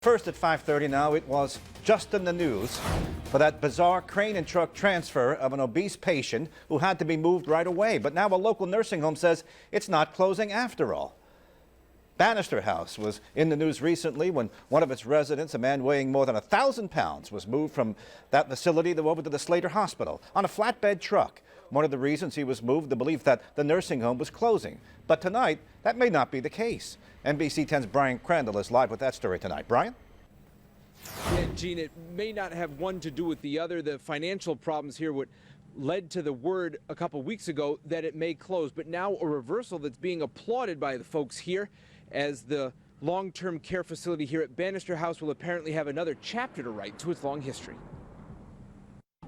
first at 5:30 now, it was just in the news for that bizarre crane and truck transfer of an obese patient who had to be moved right away. But now a local nursing home says it's not closing after all. Bannister House was in the news recently when one of its residents, a man weighing more than 1,000 pounds, was moved from that facility over to the Slater Hospital on a flatbed truck. One of the reasons he was moved, the belief that the nursing home was closing. But tonight, that may not be the case. NBC 10's Brian Crandall is live with that story tonight. Brian? Yeah, Gene, it may not have one to do with the other. The financial problems here what led to the word a couple weeks ago that it may close. But now a reversal that's being applauded by the folks here, as the long-term care facility here at Bannister House will apparently have another chapter to write to its long history.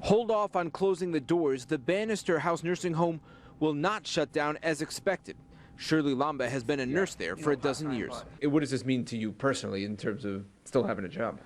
Hold off on closing the doors. The Bannister House Nursing Home will not shut down as expected. Shirley Lamba has been a nurse there for a dozen years. What does this mean to you personally in terms of still having a job?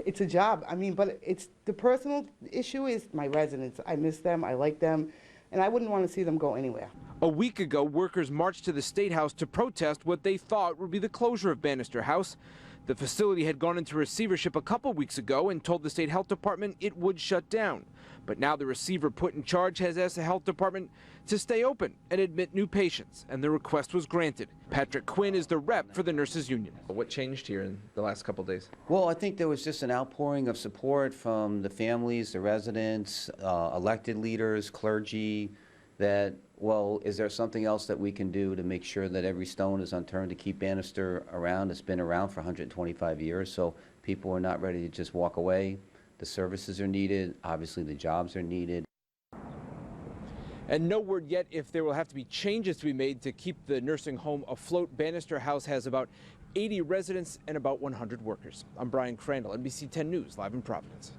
It's a job. But it's the personal issue is my residents. I miss them. I like them. And I wouldn't want to see them go anywhere. A week ago, workers marched to the State House to protest what they thought would be the closure of Bannister House. The facility had gone into receivership a couple weeks ago and told the state health department it would shut down. But now the receiver put in charge has asked the health department to stay open and admit new patients, and the request was granted. Patrick Quinn is the rep for the nurses union. What changed here in the last couple days? Well, I think there was just an outpouring of support from the families, the residents, elected leaders, clergy, that, well, is there something else that we can do to make sure that every stone is unturned to keep Bannister around? It's been around for 125 years, so people are not ready to just walk away. The services are needed. Obviously, the jobs are needed. And no word yet if there will have to be changes to be made to keep the nursing home afloat. Bannister House has about 80 residents and about 100 workers. I'm Brian Crandall, NBC 10 News, live in Providence.